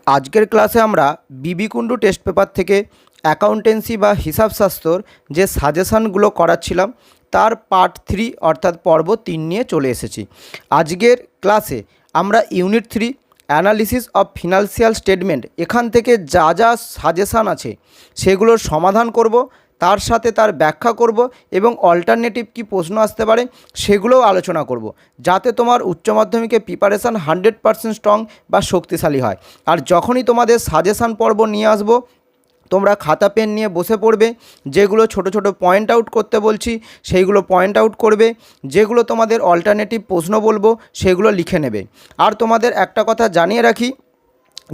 আজকের ক্লাসে আমরা বিবি কুণ্ডু টেস্ট পেপার থেকে অ্যাকাউন্টেন্সি বা হিসাবশাস্ত্রর যে সাজেশানগুলো করাচ্ছিলাম তার পার্ট 3 অর্থাৎ পর্ব 3 নিয়ে চলে এসেছি। আজকের ক্লাসে আমরা unit 3 analysis of financial statement এখান থেকে যা যা সাজেশান আছে সেগুলোর সমাধান করব, তার সাথে তার ব্যাখ্যা করব এবং অল্টারনেটিভ কি প্রশ্ন আসতে পারে সেগুলোও আলোচনা করব, যাতে তোমার উচ্চ মাধ্যমিকে প্রিপারেশান 100% স্ট্রং বা শক্তিশালী হয়। আর যখনই তোমাদের সাজেশান পর্ব নিয়ে আসব, তোমরা খাতা পেন নিয়ে বসে পড়বে, যেগুলো ছোট ছোট পয়েন্ট আউট করতে বলছি সেইগুলো পয়েন্ট আউট করবে, যেগুলো তোমাদের অল্টারনেটিভ প্রশ্ন বলবো সেগুলো লিখে নেবে। আর তোমাদের একটা কথা জানিয়ে রাখি,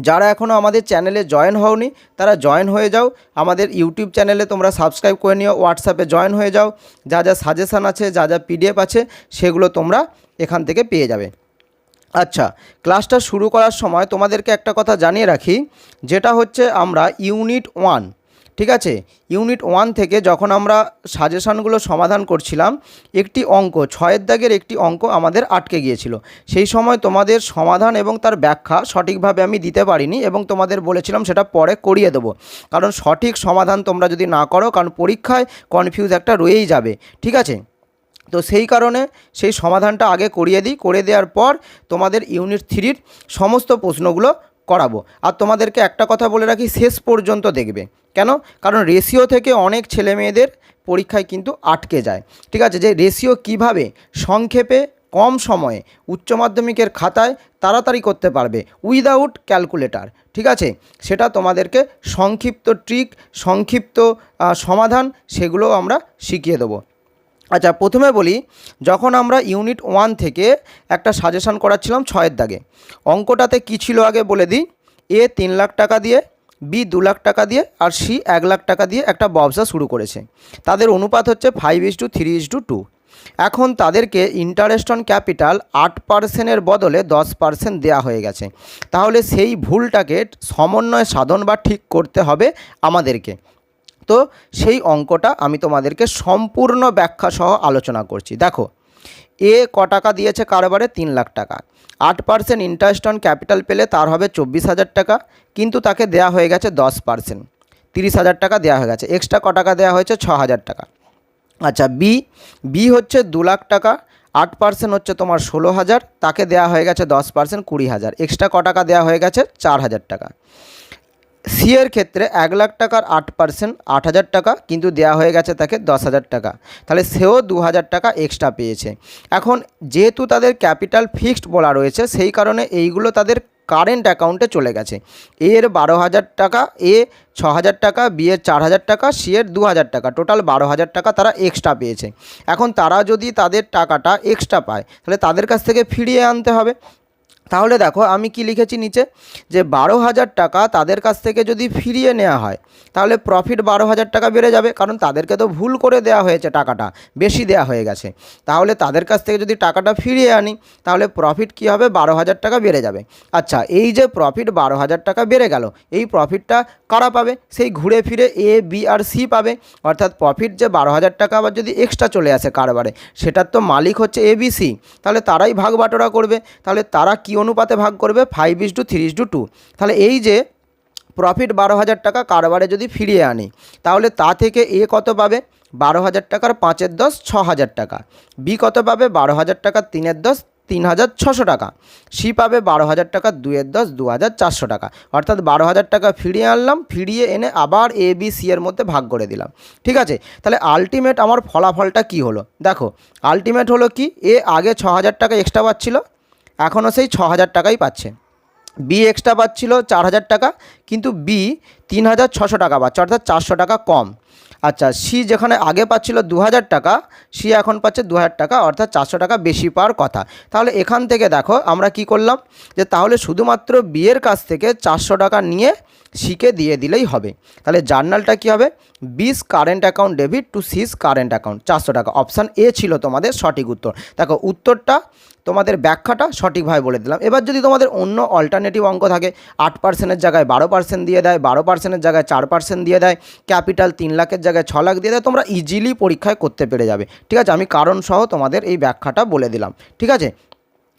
যারা এখনও আমাদের চ্যানেলে জয়েন হওনি তারা জয়েন হয়ে যাও। আমাদের ইউটিউব চ্যানেলে তোমরা সাবস্ক্রাইব করে নিও, হোয়াটসঅ্যাপে জয়েন হয়ে যাও। যা যা সাজেশান আছে, যা যা পিডিএফ আছে সেগুলো তোমরা এখান থেকে পেয়ে যাবে। আচ্ছা, ক্লাসটা শুরু করার সময় তোমাদেরকে একটা কথা জানিয়ে রাখি, যেটা হচ্ছে আমরা ইউনিট 1, ঠিক আছে, ইউনিট 1 থেকে যখন আমরা সাজেশানগুলো সমাধান করছিলাম, একটি অঙ্ক 6 দাগের একটি অঙ্ক আমাদের আটকে গিয়েছিল। সেই সময় তোমাদের সমাধান এবং তার ব্যাখ্যা সঠিকভাবে আমি দিতে পারিনি এবং তোমাদের বলেছিলাম সেটা পরে করিয়ে দেবো, কারণ সঠিক সমাধান তোমরা যদি না করো, কারণ পরীক্ষায় কনফিউজ একটা রয়েই যাবে, ঠিক আছে। তো সেই কারণে সেই সমাধানটা আগে করিয়ে দিই, করে দেওয়ার পর তোমাদের ইউনিট 3-র সমস্ত প্রশ্নগুলো করাবো। আর তোমাদেরকে একটা কথা বলে রাখি, শেষ পর্যন্ত দেখবে। কেন? কারণ রেশিও থেকে অনেক ছেলে মেয়েদের পরীক্ষায় কিন্তু আটকে যায়, ঠিক আছে। যে রেশিও কিভাবে সংক্ষেপে কম সময়ে উচ্চ মাধ্যমিকের খাতায় তাড়াতাড়ি করতে পারবে উইদাউট ক্যালকুলেটর, ঠিক আছে, সেটা তোমাদেরকে সংক্ষিপ্ত ট্রিক, সংক্ষিপ্ত সমাধান সেগুলো আমরা শিখিয়ে দেবো। আচ্ছা, প্রথমে বলি, যখন আমরা ইউনিট 1 থেকে একটা সাজেশান করাচ্ছিলাম 6 দাগে, অঙ্কটাতে কী ছিল আগে বলে দিই। এ 3 লাখ টাকা দিয়ে, বি 2 লাখ টাকা দিয়ে, আর সি 1 লাখ টাকা দিয়ে একটা ব্যবসা শুরু করেছে। তাদের অনুপাত হচ্ছে 5:3:2। এখন তাদেরকে ইন্টারেস্ট অন ক্যাপিটাল 8%-এর বদলে 10% দেওয়া হয়ে গেছে। তাহলে সেই ভুলটাকে সমন্বয় সাধন বা ঠিক করতে হবে আমাদেরকে। তো সেই অঙ্কটা আমি তোমাদেরকে সম্পূর্ণ ব্যাখ্যা সহ আলোচনা করছি। দেখো, এ ক টাকা দিয়েছে কারবারে? 3 লাখ টাকা। 8% ইন্টারেস্ট অন ক্যাপিটাল পেলে তার হবে 24,000 টাকা, কিন্তু তাকে দেয়া হয়ে গেছে 10%, 30,000 টাকা দেওয়া হয়ে গেছে। এক্সট্রা ক টাকা দেওয়া হয়েছে? 6,000 টাকা। আচ্ছা, বি হচ্ছে 2 লাখ টাকা, 8% হচ্ছে তোমার 16,000, তাকে দেওয়া হয়ে গেছে 10% 20,000, এক্সট্রা ক টাকা দেওয়া হয়ে গেছে? 4,000 টাকা। সি এর ক্ষেত্রে 1 লাখ টাকার 8% 8,000 টাকা, কিন্তু দেওয়া হয়ে গেছে তাকে 10,000 টাকা, তাহলে সেও 2,000 টাকা এক্সট্রা পেয়েছে। এখন যেহেতু তাদের ক্যাপিটাল ফিক্সড বলা রয়েছে, সেই কারণে এইগুলো তাদের কারেন্ট অ্যাকাউন্টে চলে গেছে। এর 12,000 টাকা, এ 6,000 টাকা, বি এর 4,000 টাকা, সি এর 2,000 টাকা, টোটাল 12,000 টাকা তারা এক্সট্রা পেয়েছে। এখন তারা যদি তাদের টাকাটা এক্সট্রা পায়, তাহলে তাদের কাছ থেকে ফিরিয়ে আনতে হবে। তাহলে দেখো আমি কি লিখেছি নিচে, যে 12,000 টাকা তাদের কাছ থেকে যদি ফিরিয়ে নেওয়া হয়, তাহলে প্রফিট 12,000 টাকা বেড়ে যাবে, কারণ তাদেরকে তো ভুল করে দেওয়া হয়েছে, টাকাটা বেশি দেওয়া হয়ে গেছে। তাহলে তাদের কাছ থেকে যদি টাকাটা ফিরিয়ে আনি, তাহলে প্রফিট কি হবে? 12,000 টাকা বেড়ে যাবে। আচ্ছা, এই যে প্রফিট 12,000 টাকা বেড়ে গেল, এই প্রফিটটা কারা পাবে? সেই ঘুরে ফিরে এ, বি আর সি পাবে। অর্থাৎ প্রফিট যে 12,000 টাকা আবার যদি এক্সট্রা চলে আসে কারবারে, সেটার তো মালিক হচ্ছে এ, বি, সি, তাহলে তারাই ভাগ বাটোয়ারা করবে। তাহলে তারা কি অনুপাতে ভাগ করবে? 5:3:2। তাহলে এই যে প্রফিট 12,000 টাকা কারবারে যদি ফিরিয়ে আনি, তাহলে তা থেকে এ কত পাবে? 12,000 টাকার 5-10 6,000 টাকা। বি কত পাবে? 12,000 টাকার 3-10 3,600 টাকা। সি পাবে 12,000 টাকার 2-10 2,400 টাকা। অর্থাৎ 12,000 টাকা ফিরিয়ে আনলাম, ফিরিয়ে এনে আবার এ, বি, সি এর মধ্যে ভাগ করে দিলাম, ঠিক আছে। তাহলে আলটিমেট আমার ফলাফলটা কি হলো? দেখো, আলটিমেট হলো কি, এ আগে 6,000 টাকা এক্সট্রা পাচ্ছিল, এখনও সেই 6,000 টাকাই পাচ্ছে। বি এক্সট্রা পাচ্ছিল 4,000 টাকা, কিন্তু বি 3,600 টাকা পাচ্ছে, অর্থাৎ 400 টাকা কম। আচ্ছা, সি যেখানে আগে পাচ্ছিল 2,000 টাকা, সি এখন পাচ্ছে 2,000 টাকা, অর্থাৎ 400 টাকা বেশি পাওয়ার কথা। তাহলে এখান থেকে দেখো আমরা কি করলাম, যে তাহলে শুধুমাত্র বি এর কাছ থেকে 400 টাকা নিয়ে সিকে দিয়ে দিলেই হবে। তাহলে জার্নালটা কী হবে? বিস কারেন্ট অ্যাকাউন্ট ডেবিট টু সিস কারেন্ট অ্যাকাউন্ট 400 টাকা। অপশান এ ছিল তোমাদের সঠিক উত্তর। দেখো, উত্তরটা তোমাদের ব্যাখ্যাটা সঠিকভাবে বলে দিলাম। এবার যদি তোমাদের অন্য অল্টারনেটিভ অঙ্ক থাকে, 8%-এর জায়গায় 12% দিয়ে দেয়, 12%-এর জায়গায় 4% দিয়ে দেয়, ক্যাপিটাল 3 লাখের জায়গায় 6 লাখ দিয়ে দেয়, তোমরা ইজিলি পরীক্ষায় করতে পেরে যাবে, ঠিক আছে। আমি কারণ সহ তোমাদের এই ব্যাখ্যাটা বলে দিলাম, ঠিক আছে।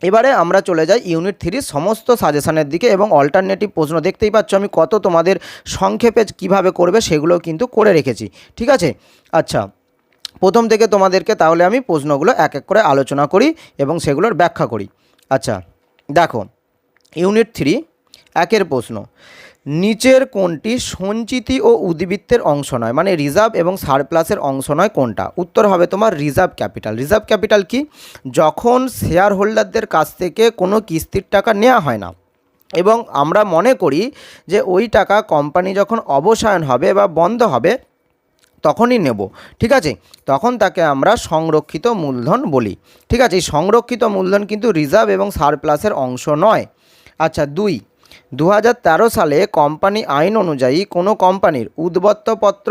এবারে আমরা চলে যাই ইউনিট 3 সমস্ত সাজেশনের দিকে এবং অল্টারনেটিভ প্রশ্ন দেখতেই পাচ্ছ আমি কত তোমাদের সংক্ষেপে কিভাবে করবে সেগুলো কিন্তু করে রেখেছি। ঠিক আছে, আচ্ছা প্রথম থেকে তোমাদেরকে তাহলে আমি প্রশ্নগুলো এক এক করে আলোচনা করি এবং সেগুলোর ব্যাখ্যা করি। আচ্ছা দেখো, ইউনিট 3 একের প্রশ্ন, নিচের কোনটি সঞ্চিতি ও উদ্বৃত্তের অংশ নয়, মানে রিজার্ভ এবং সারপ্লাসের অংশ নয় কোনটা? উত্তর হবে তোমার রিজার্ভ ক্যাপিটাল। রিজার্ভ ক্যাপিটাল কি? যখন শেয়ার হোল্ডারদের কাছ থেকে কোনো কিস্তির টাকা নেওয়া হয় না এবং আমরা মনে করি যে ওই টাকা কোম্পানি যখন অবসায়ন হবে বা বন্ধ হবে তখনই নেব, ঠিক আছে, তখন তাকে আমরা সংরক্ষিত মূলধন বলি। ঠিক আছে, এই সংরক্ষিত মূলধন কিন্তু রিজার্ভ এবং সারপ্লাসের অংশ নয়। আচ্ছা 2013 সালে কোম্পানি আইন অনুযায়ী কোনো কোম্পানির উদ্বর্তপত্র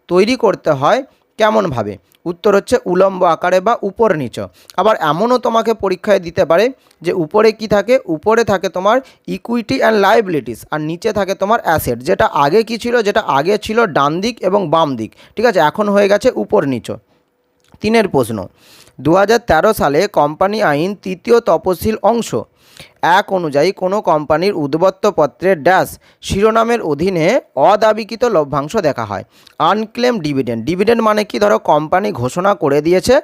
তৈরি করতে হয় কেমনভাবে? উত্তর হচ্ছে উলম্ব আকারে বা উপর নিচ। আবার এমনও তোমাকে পরীক্ষায় দিতে পারে যে উপরে কি থাকে, উপরে থাকে তোমার ইকুইটি অ্যান্ড লাইবিলিটিস আর নিচে থাকে তোমার অ্যাসেট। যেটা আগে কি ছিল, যেটা আগে ছিল ডান দিক এবং বাম দিক, ঠিক আছে, এখন হয়ে গেছে উপর নিচ। 3 প্রশ্ন, 2013 সালে কোম্পানি আইন 3য় তফসিল অংশ 1 অনুযায়ী কোনো কোম্পানির উদ্বর্তপত্রের ড্যাশ শিরোনামের অধীনে অদাবিকৃত লভ্যাংশ দেখা হয়। Unclaim dividend. ডিভিডেন্ড মানে কি? ধরো কোম্পানি ঘোষণা করে দিয়েছে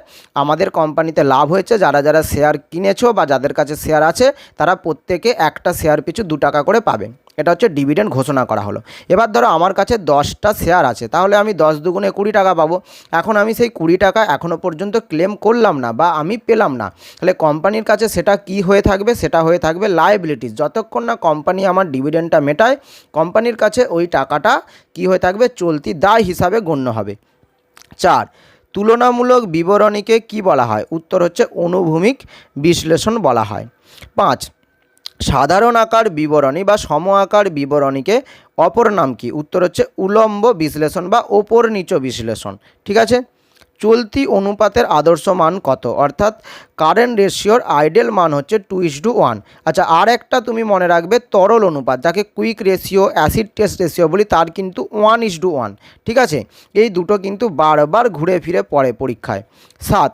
আমাদের কোম্পানিতে লাভ হয়েছে, যারা যারা শেয়ার কিনেছো বা যাদের কাছে শেয়ার আছে তারা প্রত্যেকে একটা শেয়ার পিছু 2 টাকা করে পাবে, এটা হচ্ছে ডিভিডেন্ড ঘোষণা করা হলো। এবার ধরো আমার কাছে 10টা শেয়ার আছে, তাহলে আমি 10 দুগুণে 20 টাকা পাবো। এখন আমি সেই 20 টাকা এখনও পর্যন্ত ক্লেম করলাম না বা আমি পেলাম না, তাহলে কোম্পানির কাছে সেটা কি হয়ে থাকবে? সেটা হয়ে থাকবে লায়াবিলিটিস। যতক্ষণ না কোম্পানি আমার ডিভিডেন্ডটা মেটায় কোম্পানির কাছে ওই টাকাটা কি হয়ে থাকবে? চলতি দায় হিসাবে গণ্য হবে। 4, তুলনামূলক বিবরণীকে কি বলা হয়? উত্তর হচ্ছে অনুভূমিক বিশ্লেষণ বলা হয়। 5, সাধারণ আকার বিবরণী বা সম আকার বিবরণীকে অপর নাম কি? উত্তর হচ্ছে উলম্ব বিশ্লেষণ বা ওপর নিচ বিশ্লেষণ। ঠিক আছে, চলতি অনুপাতের আদর্শ মান কত? অর্থাৎ কারেন্ট রেশিওর আইডিয়াল মান হচ্ছে 2:1। আচ্ছা আর একটা তুমি মনে রাখবে, তরল অনুপাত যাকে quick ratio, acid test ratio বলি, তার কিন্তু 1:1। ঠিক আছে, এই দুটো কিন্তু বারবার ঘুরে ফিরে পড়ে পরীক্ষায়। 7,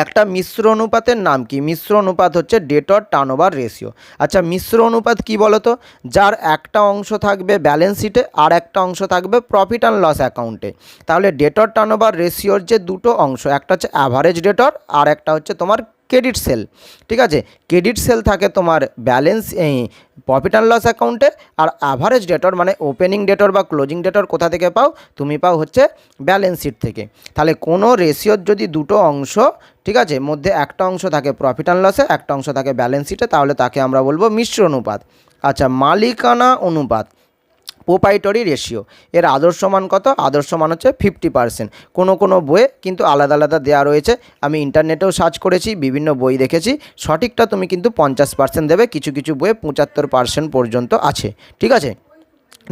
একটা মিশ্র অনুপাতের নাম কি? মিশ্র অনুপাত হচ্ছে ডেটর টার্নওভার রেশিও। আচ্ছা মিশ্র অনুপাত কি বলো তো? যার একটা অংশ থাকবে ব্যালেন্স শিটে আর একটা অংশ থাকবে প্রফিট অ্যান্ড লস অ্যাকাউন্টে। তাহলে ডেটর টার্নওভার রেশিওর যে দুটো অংশ, একটা হচ্ছে অ্যাভারেজ ডেটর আর একটা হচ্ছে তোমার ক্রেডিট সেল। ঠিক আছে, ক্রেডিট সেল থাকে তোমার ব্যালেন্স প্রফিট অ্যান্ড লস অ্যাকাউন্টে, আর অ্যাভারেজ ডেটর মানে ওপেনিং ডেটর বা ক্লোজিং ডেটর কোথা থেকে পাও? তুমি পাও হচ্ছে ব্যালেন্স শিট থেকে। তাহলে কোনো রেশিওর যদি দুটো অংশ, ঠিক আছে, মধ্যে একটা অংশ থাকে প্রফিট অ্যান্ড লসে, একটা অংশ থাকে ব্যালেন্স শিটে, তাহলে তাকে আমরা বলবো মিশ্র অনুপাত। আচ্ছা মালিকানা অনুপাত, প্রোপাইটরি রেশিও, এর আদর্শ মান কত? আদর্শ মান হচ্ছে 50%। কোনো বইয়ে কিন্তু আলাদা আলাদা দেওয়া রয়েছে, আমি ইন্টারনেটেও সার্চ করেছি, বিভিন্ন বই দেখেছি, সঠিকটা তুমি কিন্তু 50% দেবে, কিছু কিছু বইয়ে 75% পর্যন্ত আছে। ঠিক আছে।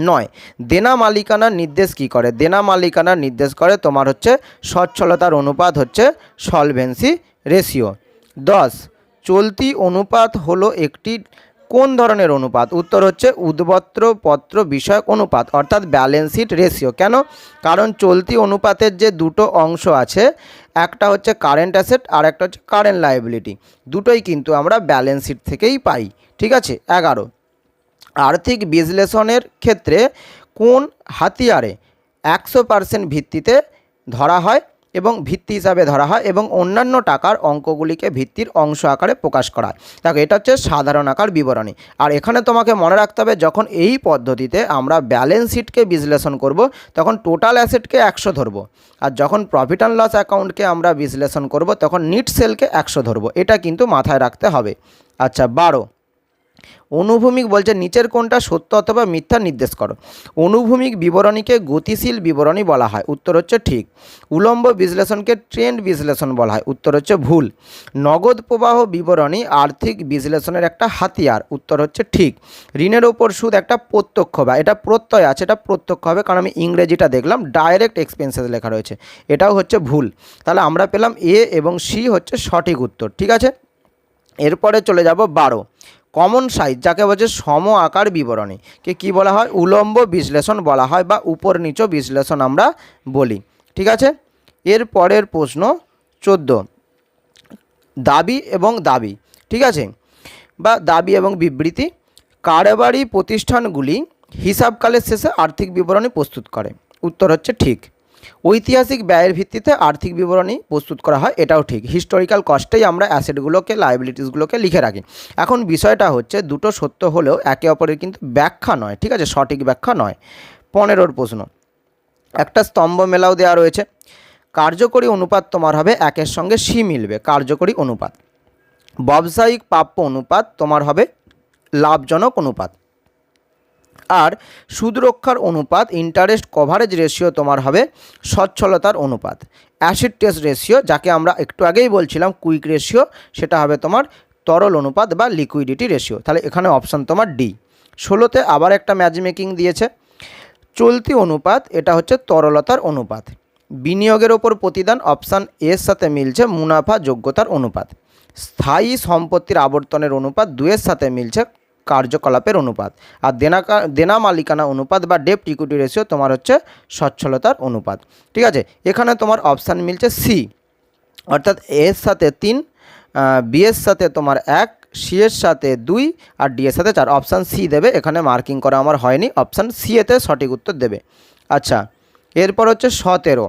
9, দেনা মালিকানার নির্দেশ কি করে? দেনা মালিকানার নির্দেশ করে তোমার হচ্ছে সচ্ছলতার অনুপাত হচ্ছে সলভেন্সি রেশিও। 10, চলতি অনুপাত হলো একটি কোন ধরনের অনুপাত? উত্তর হচ্ছে উদ্বর্তপত্র বিষয়ক অনুপাত অর্থাৎ ব্যালেন্স শিট রেশিও। কেন? কারণ চলতি অনুপাতের যে দুটো অংশ আছে, একটা হচ্ছে কারেন্ট অ্যাসেট আর একটা হচ্ছে কারেন্ট লায়াবিলিটি, দুটোই কিন্তু আমরা ব্যালেন্স শিট থেকেই পাই। ঠিক আছে। 11, আর্থিক বিশ্লেষণের ক্ষেত্রে কোন হাতিয়ারে 100% ভিত্তিতে ধরা হয় এবং ভিত্তি হিসাবে ধরা হয় এবং অন্যান্য টাকার অঙ্কগুলিকে ভিত্তির অংশ আকারে প্রকাশ করা হয়? দেখো এটা হচ্ছে সাধারণ আকার বিবরণী। আর এখানে তোমাকে মনে রাখতে হবে, যখন এই পদ্ধতিতে আমরা ব্যালেন্স শিটকে বিশ্লেষণ করব তখন টোটাল অ্যাসেটকে 100 ধরবো, আর যখন প্রফিট অ্যান্ড লস অ্যাকাউন্টকে আমরা বিশ্লেষণ করব তখন নিট সেলকে 100 ধরবো, এটা কিন্তু মাথায় রাখতে হবে। আচ্ছা 12, অনুভূমিক বলছে নিচের কোনটা সত্য অথবা মিথ্যা নির্দেশ করো। অনুভূমিক বিবরণীকে গতিশীল বিবরণী বলা হয়, উত্তর হচ্ছে ঠিক। উলম্ব বিশ্লেষণকে ট্রেন্ড বিশ্লেষণ বলা হয়, উত্তর হচ্ছে ভুল। নগদ প্রবাহ বিবরণী আর্থিক বিশ্লেষণের একটা হাতিয়ার, উত্তর হচ্ছে ঠিক। ঋণের ওপর সুদ একটা প্রত্যক্ষ বা এটা প্রত্যয় আছে, এটা প্রত্যক্ষ হবে, কারণ আমি ইংরেজিটা দেখলাম ডাইরেক্ট এক্সপেন্সেস লেখা রয়েছে, এটাও হচ্ছে ভুল। তাহলে আমরা পেলাম এ এবং সি হচ্ছে সঠিক উত্তর। ঠিক আছে, এরপরে চলে যাব 12, কমন সাইজ যাকে বলছে সম আকার বিবরণীকে কি বলা হয়? উলম্ব বিশ্লেষণ বলা হয় বা উপর নিচ বিশ্লেষণ আমরা বলি। ঠিক আছে, এর পরের প্রশ্ন 14, দাবি এবং দাবি। ঠিক আছে, বা দাবি এবং বিবৃতি। কারবারি প্রতিষ্ঠানগুলি হিসাবকালের শেষে আর্থিক বিবরণী প্রস্তুত করে। উত্তর হচ্ছে ঠিক। ঐতিহাসিক ব্যয়ের ভিত্তিতে আর্থিক বিবরণী প্রস্তুত করা হয়, এটাও ঠিক। হিস্টোরিক্যাল কস্টেই আমরা অ্যাসেটগুলোকে, লায়াবিলিটিসগুলোকে লিখে রাখি। এখন বিষয়টা হচ্ছে দুটো সত্য হলেও একে অপরের কিন্তু ব্যাখ্যা নয়, ঠিক আছে, সঠিক ব্যাখ্যা নয়। 15 প্রশ্ন, একটা স্তম্ভ মেলাও দেওয়া রয়েছে। কার্যকরী অনুপাত তোমার হবে 1-এর সঙ্গে সি মিলবে, কার্যকরী অনুপাত। ব্যবসায়িক প্রাপ্য অনুপাত তোমার হবে লাভজনক অনুপাত। আর সুদ রক্ষার অনুপাত, ইন্টারেস্ট কভারেজ রেশিও তোমার হবে সচ্ছলতার অনুপাত। অ্যাসিড টেস্ট রেশিও, যাকে আমরা একটু আগেই বলছিলাম কুইক রেশিও, সেটা হবে তোমার তরল অনুপাত বা লিকুইডিটি রেশিও। তাহলে এখানে অপশান তোমার ডি। 16তে আবার একটা ম্যাচ মেকিং দিয়েছে। চলতি অনুপাত, এটা হচ্ছে তরলতার অনুপাত। বিনিয়োগের ওপর প্রতিদান, অপশান এর সাথে মিলছে মুনাফা যোগ্যতার অনুপাত। স্থায়ী সম্পত্তির আবর্তনের অনুপাত 2-এর সাথে মিলছে কার্যকলাপের অনুপাত। আর দেনা মালিকানা অনুপাত বা ডেপ্ট ইকুইটি রেশিও তোমার হচ্ছে সচ্ছলতার অনুপাত। ঠিক আছে, এখানে তোমার অপশান মিলছে সি, অর্থাৎ এর সাথে 3, বি এর সাথে তোমার 1, সি এর সাথে 2 আর ডি এর সাথে 4। অপশান সি দেবে, এখানে মার্কিং করা আমার হয়নি, অপশান সি এতে সঠিক উত্তর দেবে। আচ্ছা, এরপর হচ্ছে 17,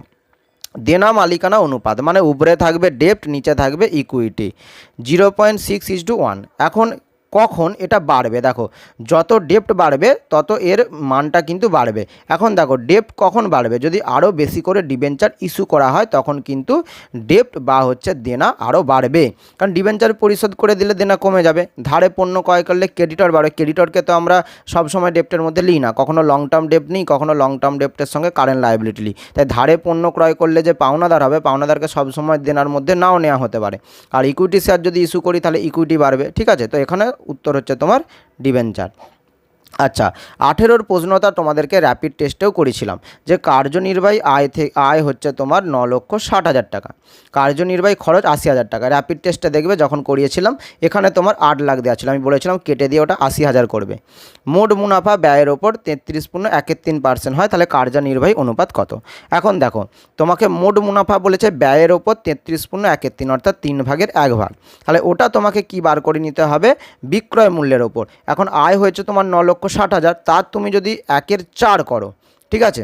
দেনা মালিকানা অনুপাত, মানে উপরে থাকবে ডেপ্ট, নিচে থাকবে ইকুইটি, 0.6:1। এখন কখন এটা বাড়বে, দেখো যত ডেপ্ট বাড়বে তত এর মানটা কিন্তু বাড়বে। এখন দেখো ডেপ্ট কখন বাড়বে, যদি আরও বেশি করে ডিবেঞ্চার ইস্যু করা হয় তখন কিন্তু ডেপ্ট বা হচ্ছে দেনা আরও বাড়বে, কারণ ডিবেঞ্চার পরিশোধ করে দিলে দেনা কমে যাবে। ধারে পণ্য ক্রয় করলে ক্রেডিটর বাড়বে, ক্রেডিটরকে তো আমরা সবসময় ডেপ্টের মধ্যে নিই না, কখনো লং টার্ম ডেপ্ট নিই, কখনো লং টার্ম ডেপ্টের সঙ্গে কারেন্ট লায়াবিলিটি নিই। তাই ধারে পণ্য ক্রয় করলে যে পাওনাদার হবে, পাওনাদারকে সবসময় দেনার মধ্যে নাও নেওয়া হতে পারে। আর ইকুইটি শেয়ার যদি ইস্যু করি তাহলে ইকুইটি বাড়বে। ঠিক আছে, তো এখানে উত্তর হচ্ছে তোমার ডিবেঞ্চার। আচ্ছা, 18 প্রশ্নটা তোমাদেরকে র্যাপিড টেস্টেও করেছিলাম যে কার্যনির্বাহী আয় হচ্ছে তোমার 9,60,000 টাকা, কার্যনির্বাহী খরচ 80,000 টাকা। র্যাপিড টেস্টে দেখবে যখন করিয়েছিলাম এখানে তোমার 8 লাখ দেওয়া ছিল, আমি বলেছিলাম কেটে দিয়ে ওটা 80,000 করবে। মোট মুনাফা ব্যয়ের ওপর 33.13% হয়, তাহলে কার্যনির্বাহী অনুপাত কত? এখন দেখো তোমাকে মোট মুনাফা বলেছে ব্যয়ের ওপর 33.13, অর্থাৎ 3/1 তাহলে ওটা তোমাকে কি বার করে নিতে হবে, বিক্রয় মূল্যের ওপর। এখন আয় হয়েছে তোমার 9,60,000, তার তুমি যদি 1/4 করো, ঠিক আছে,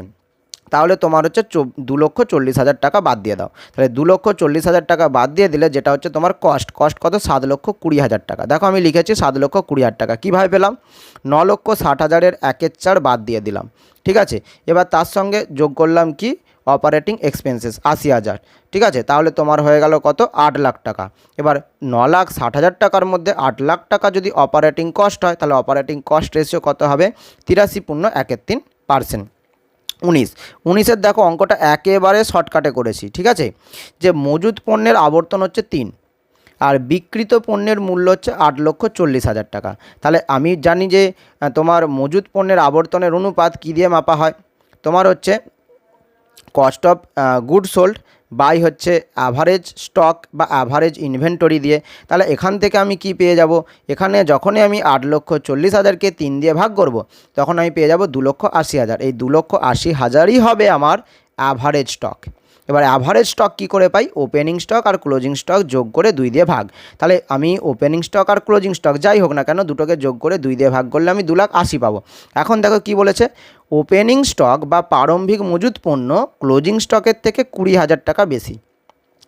তাহলে তোমার হচ্ছে 2,40,000 টাকা বাদ দিয়ে দাও। তাহলে 2,40,000 টাকা বাদ দিয়ে দিলে যেটা হচ্ছে তোমার কস্ট কত, 7,20,000 টাকা। দেখো আমি লিখেছি 7,20,000 টাকা। কীভাবে পেলাম, 9,60,000-এর 1/4 বাদ দিয়ে দিলাম। ঠিক আছে, এবার তার সঙ্গে যোগ করলাম কি, অপারেটিং এক্সপেন্সেস 80,000। ঠিক আছে, তাহলে তোমার হয়ে গেল কত, 8 লাখ টাকা। এবার 9,60,000 টাকার মধ্যে 8 লাখ টাকা যদি অপারেটিং কস্ট হয়, তাহলে অপারেটিং কস্ট রেশিও কত হবে, 83.13%। 19-এর দেখো অঙ্কটা একেবারে শর্টকাটে করেছি। ঠিক আছে, যে মজুদ পণ্যের আবর্তন হচ্ছে 3 আর বিক্রিত পণ্যের মূল্য হচ্ছে 8,40,000 টাকা। তাহলে আমি জানি যে তোমার মজুদ পণ্যের আবর্তনের অনুপাত কী দিয়ে মাপা হয়, তোমার হচ্ছে cost of goods sold by হচ্ছে অ্যাভারেজ স্টক বা অ্যাভারেজ ইনভেন্টরি দিয়ে। তাহলে এখান থেকে আমি কি পেয়ে যাব, এখানে যখনই আমি 8,40,000-কে 3 দিয়ে ভাগ করব তখন আমি পেয়ে যাব 2,80,000। এই 2,80,000ই হবে আমার অ্যাভারেজ স্টক। এবার অ্যাভারেজ স্টক কী করে পাই, ওপেনিং স্টক আর ক্লোজিং স্টক যোগ করে 2 দিয়ে ভাগ। তাহলে আমি ওপেনিং স্টক আর ক্লোজিং স্টক যাই হোক না কেন দুটোকে যোগ করে 2 দিয়ে ভাগ করলে আমি 2,80,000 পাবো। এখন দেখো কি বলেছে, ওপেনিং স্টক বা প্রারম্ভিক মজুদ পণ্য ক্লোজিং স্টকের থেকে 20,000 টাকা বেশি।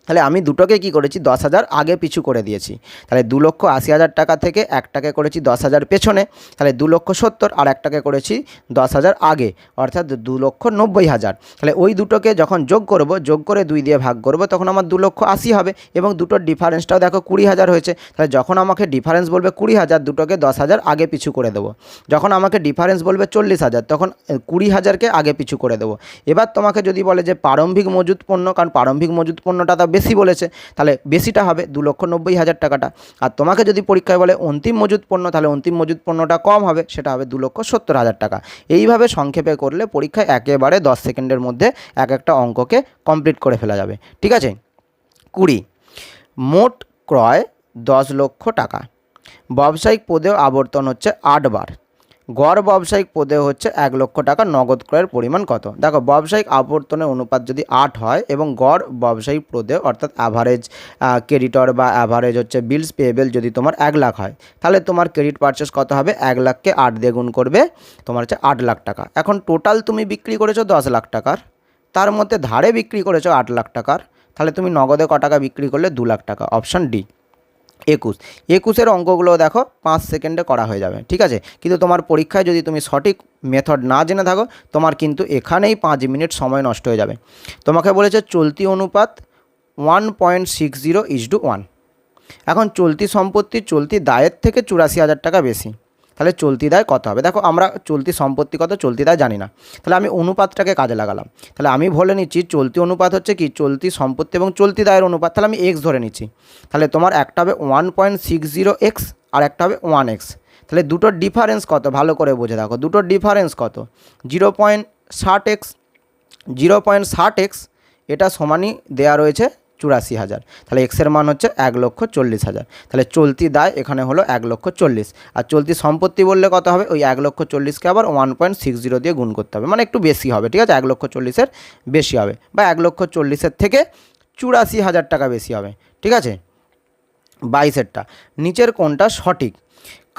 তাহলে আমি দুটোকে কি করেছি, 10,000 আগে পিছু করে দিয়েছি। তাহলে 2,80,000 টাকা থেকে একটাকে করেছি 10,000 পেছনে, তাহলে 2,70,000, আর একটাকে করেছি 10,000 আগে, অর্থাৎ 2,90,000। তাহলে ওই দুটোকে যখন যোগ করব, যোগ করে 2 দিয়ে ভাগ করব, তখন আমার 2,80,000 হবে এবং দুটোর ডিফারেন্সটাও দেখো 20,000 হয়েছে। তাহলে যখন আমাকে ডিফারেন্স বলবে 20,000, দুটোকে 10,000 আগে পিছু করে দেবো। যখন আমাকে ডিফারেন্স বলবে 40,000, তখন 20,000-কে আগে পিছু করে দেবো। এবার তোমাকে যদি বলে যে প্রারম্ভিক মজুদ পণ্য, কারণ প্রারম্ভিক মজুদ পণ্যটা তো বেশি বলেছে, তাহলে বেশিটা হবে 2,90,000 টাকাটা। আর তোমাকে যদি পরীক্ষায় বলে অন্তিম মজুদ পণ্য, তাহলে অন্তিম মজুদ পণ্যটা কম হবে, সেটা হবে 2,70,000 টাকা। এইভাবে সংক্ষেপে করলে পরীক্ষায় একেবারে 10 সেকেন্ডের মধ্যে একটা অঙ্ককে কমপ্লিট করে ফেলা যাবে। ঠিক আছে, 20, মোট ক্রয় 10 লক্ষ টাকা, ব্যবসায়িক পদেও আবর্তন হচ্ছে 8 বার, গড় ব্যবসায়িক প্রদেয় হচ্ছে 1 লক্ষ টাকা, নগদ ক্রয়ের পরিমাণ কত? দেখো ব্যবসায়িক আবর্তনের অনুপাত যদি 8 হয় এবং গড় ব্যবসায়িক প্রদেয় অর্থাৎ অ্যাভারেজ ক্রেডিটর বা অ্যাভারেজ হচ্ছে বিলস পেয়েবেল যদি তোমার 1 লাখ হয়, তাহলে তোমার ক্রেডিট পারচেস কত হবে? 1 লাখকে 8 দিয়ে গুণ করবে, তোমার হচ্ছে 8 লাখ টাকা। এখন টোটাল তুমি বিক্রি করেছো 10 লাখ টাকার, তার মধ্যে ধারে বিক্রি করেছো 8 লাখ টাকার, তাহলে তুমি নগদে ক টাকা বিক্রি করলে? 2 লাখ টাকা। Option D. 21 অঙ্কগুলো দেখো 5 সেকেন্ডে করা হয়ে যাবে, ঠিক আছে। কিন্তু তোমার পরীক্ষায় যদি তুমি সঠিক মেথড না জেনে থাকো, তোমার কিন্তু এখানেই 5 মিনিট সময় নষ্ট হয়ে যাবে। তোমাকে বলেছে চলতি অনুপাত 1.60:1। এখন চলতি সম্পত্তি চলতি দায়ের থেকে 84,000 টাকা বেশি, তাহলে চলতি দায় কত হবে? দেখো আমরা চলতি সম্পত্তি কত, চলতি দায় জানি না, তাহলে আমি অনুপাতটাকে কাজে লাগালাম। তাহলে আমি বলে নিচ্ছি চলতি অনুপাত হচ্ছে কি? চলতি সম্পত্তি এবং চলতি দায়ের অনুপাত। তাহলে আমি এক্স ধরে নিচ্ছি। তাহলে তোমার একটা হবে 1.60x আর একটা হবে 1x। তাহলে দুটোর ডিফারেন্স কত? ভালো করে বুঝে দেখো, দুটোর ডিফারেন্স কত? 0.60x। 0.60x এটা সমানই দেয়া রয়েছে 84,000। তাহলে এক্সের মান হচ্ছে 1,40,000। তাহলে চলতি দায় এখানে হলো 1,40,000। আর চলতি সম্পত্তি বললে কত হবে? ওই 1,40,000কে আবার 1.60 দিয়ে গুণ করতে হবে, মানে একটু বেশি হবে, ঠিক আছে। 1,40,000-এর বেশি হবে, বা 1,40,000 থেকে 84,000 টাকা বেশি হবে, ঠিক আছে। 22এরটা নিচের কোনটা সঠিক?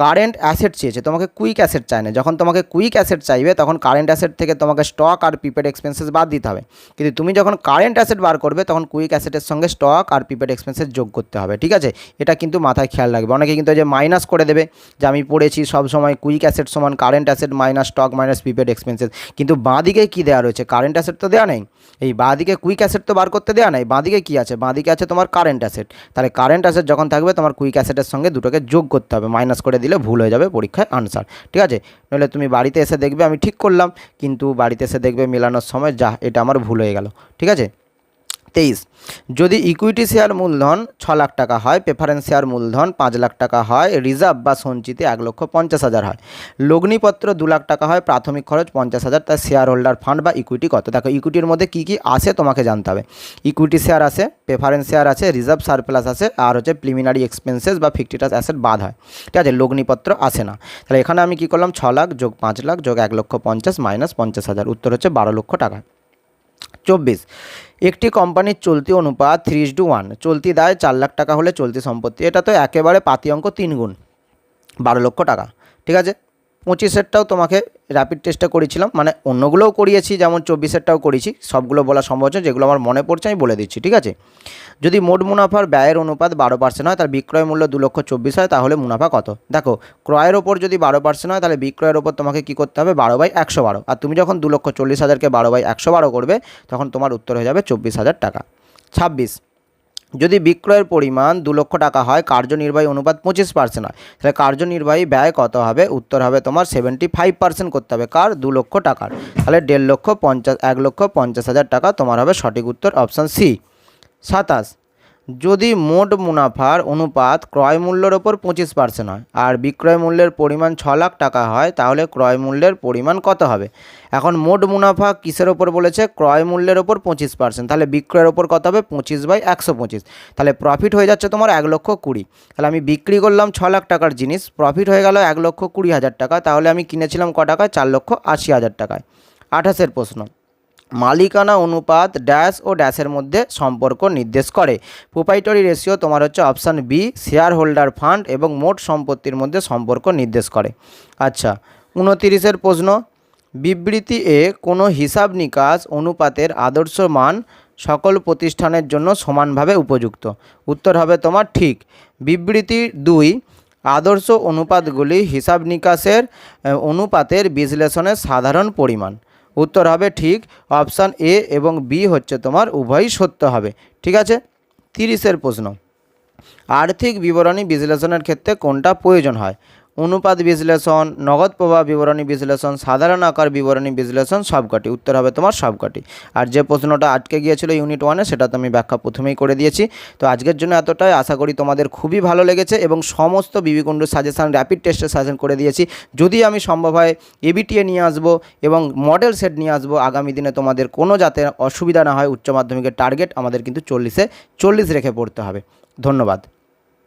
কারেন্ট অ্যাসেট চেয়েছে, তোমাকে কুইক অ্যাসেট চায় না। যখন তোমাকে কুইক অ্যাসেট চাইবে তখন কারেন্ট অ্যাসেট থেকে তোমাকে স্টক আর প্রিপেড এক্সপেন্সেস বাদ দিতে হবে। কিন্তু তুমি যখন কারেন্ট অ্যাসেট বার করবে তখন কুইক অ্যাসেটের সঙ্গে স্টক আর প্রিপেড এক্সপেন্সেস যোগ করতে হবে, ঠিক আছে। এটা কিন্তু মাথায় খেয়াল রাখবে। অনেকে কিন্তু যে মাইনাস করে দেবে, যে আমি পড়েছি সবসময় কুইক অ্যাসেট সমান current asset minus stock minus prepaid expenses, কিন্তু বাঁদিকে কী দেওয়া রয়েছে? কারেন্ট অ্যাসেট তো দেওয়া নেই। এই বাঁদিকে কুইক অ্যাসেট তো বার করতে দেওয়া নেই। বাঁদিকে কী আছে? বাঁদিকে আছে তোমার কারেন্ট অ্যাসেট। তাহলে কারেন্ট অ্যাসেট যখন থাকবে তোমার কুইক অ্যাসেটের সঙ্গে দুটোকে যোগ করতে হবে, মাইনাস করে দিলে ভুল হয়ে যাবে পরীক্ষায় আনসার, ঠিক আছে। নইলে তুমি বাড়িতে এসে দেখবে আমি ঠিক করলাম, কিন্তু বাড়িতে এসে দেখবে মেলানোর সময় যা এটা আমার ভুল হয়ে গেল, ঠিক আছে। 23, যদি ইকুইটি শেয়ার মূলধন 6 লাখ টাকা হয়, প্রেফারেন্স শেয়ার মূলধন 5 লাখ টাকা হয়, রিজার্ভ বা সঞ্চিতি 1,50,000 হয়, লগ্নিপত্র 2 লাখ টাকা হয়, প্রাথমিক খরচ 50,000, তার শেয়ার হোল্ডার ফান্ড বা ইকুইটি কত? দেখো ইকুইটির মধ্যে কী কী আসে তোমাকে জানতে হবে। ইকুইটি শেয়ার আছে, প্রেফারেন্স শেয়ার আছে, রিজার্ভ সারপ্লাস আছে, আর হচ্ছে প্রিলিমিনারি এক্সপেন্সেস বা ফিক্সড অ্যাসেট বাদ হয়, ঠিক আছে। লগ্নিপত্র আসে না। তাহলে এখানে আমি কি করলাম? 6 লাখ যোগ 5 লাখ যোগ 1,50,000 মাইনাস 50,000, উত্তর হচ্ছে 12 লক্ষ টাকা। 24, একটি কোম্পানির চলতি অনুপাত 3:1। চলতি দায় 4 লাখ টাকা হলে চলতি সম্পত্তি, এটা তো একেবারে পাতি অঙ্ক, 3 গুণ 12 লক্ষ টাকা, ঠিক আছে। 25এরটাও তোমাকে র্যাপিড টেস্টে করেছিলাম, মানে অন্যগুলোও করিয়েছি, যেমন 24এরটাও করেছি। সবগুলো বলা সম্ভব হচ্ছে, যেগুলো আমার মনে পড়ছে আমি বলে দিচ্ছি, ঠিক আছে। যদি মোট মুনাফার ব্যয়ের অনুপাত 12% হয়, তার বিক্রয় মূল্য 2,24,000 হয়, তাহলে মুনাফা কত? দেখো ক্রয়ের ওপর যদি 12% হয়, তাহলে বিক্রয়ের ওপর তোমাকে কী করতে হবে? 12/112। আর তুমি যখন 2,40,000কে 12/112 করবে তখন তোমার উত্তর হয়ে যাবে 24,000 টাকা। 26, যদি বিক্রয়ের পরিমাণ 2 লক্ষ টাকা হয়, কার্যনির্বাহী অনুপাত 25% হয়, তাহলে কার্যনির্বাহী ব্যয় কত হবে? উত্তর হবে তোমার 75% করতে হবে, কার? 2 লক্ষ টাকার। তাহলে 1,50,000 টাকা তোমার হবে সঠিক উত্তর, অপশান সি। 27, যদি মোট মুনাফার অনুপাত ক্রয় মূল্যের ওপর 25% হয় আর বিক্রয় মূল্যের পরিমাণ 6 লাখ টাকা হয়, তাহলে ক্রয় মূল্যের পরিমাণ কত হবে? এখন মোট মুনাফা কিসের ওপর বলেছে? ক্রয় মূল্যের ওপর 25%, তাহলে বিক্রয়ের ওপর কত হবে? 25/125। তাহলে প্রফিট হয়ে যাচ্ছে তোমার 1,20,000। তাহলে আমি বিক্রি করলাম 6 লাখ টাকার জিনিস, প্রফিট হয়ে গেল 1,20,000 টাকা, তাহলে আমি কিনেছিলাম ক টাকায়? 4,80,000 টাকায়। 28এর প্রশ্ন, মালিকানা অনুপাত ড্যাশ ও ড্যাশের মধ্যে সম্পর্ক নির্দেশ করে। প্রোপাইটরি রেশিও তোমার হচ্ছে option B, share holder fund এবং মোট সম্পত্তির মধ্যে সম্পর্ক নির্দেশ করে। আচ্ছা 29এর প্রশ্ন, বিবৃতি এ কোনো হিসাব নিকাশ অনুপাতের আদর্শ মান সকল প্রতিষ্ঠানের জন্য সমানভাবে উপযুক্ত। উত্তর হবে তোমার ঠিক। বিবৃতি 2, আদর্শ অনুপাতগুলি হিসাব নিকাশের অনুপাতের বিশ্লেষণের সাধারণ পরিমাণ। উত্তর হবে ঠিক অপশান এ এবং বি হচ্ছে তোমার উভয়ই সত্য হবে, ঠিক আছে। 30এর প্রশ্ন, আর্থিক বিবরণী বিশ্লেষণের ক্ষেত্রে কোনটা প্রয়োজন হয়? অনুপাত বিশ্লেষণ, নগদ প্রবাহ বিবরণী বিশ্লেষণ, সাধারণ আকার বিবরণী বিশ্লেষণ, সবকটি। উত্তর হবে তোমার সবকটি। আর যে প্রশ্নটা আটকে গিয়েছিল ইউনিট 1-এ সেটা তো আমি ব্যাখ্যা প্রথমেই করে দিয়েছি। তো আজকের জন্য এতটাই, আশা করি তোমাদের খুবই ভালো লেগেছে এবং সমস্ত বিবিকুণ্ডু সাজেশান র্যাপিড টেস্টের সাজেশন করে দিয়েছি। যদি আমি সম্ভব হয় এবিটিএ নিয়ে আসবো এবং মডেল সেট নিয়ে আসবো আগামী দিনে, তোমাদের কোনো যাতে অসুবিধা না হয়। উচ্চ মাধ্যমিকের টার্গেট আমাদের কিন্তু 40-এ 40 রেখে পড়তে হবে। ধন্যবাদ।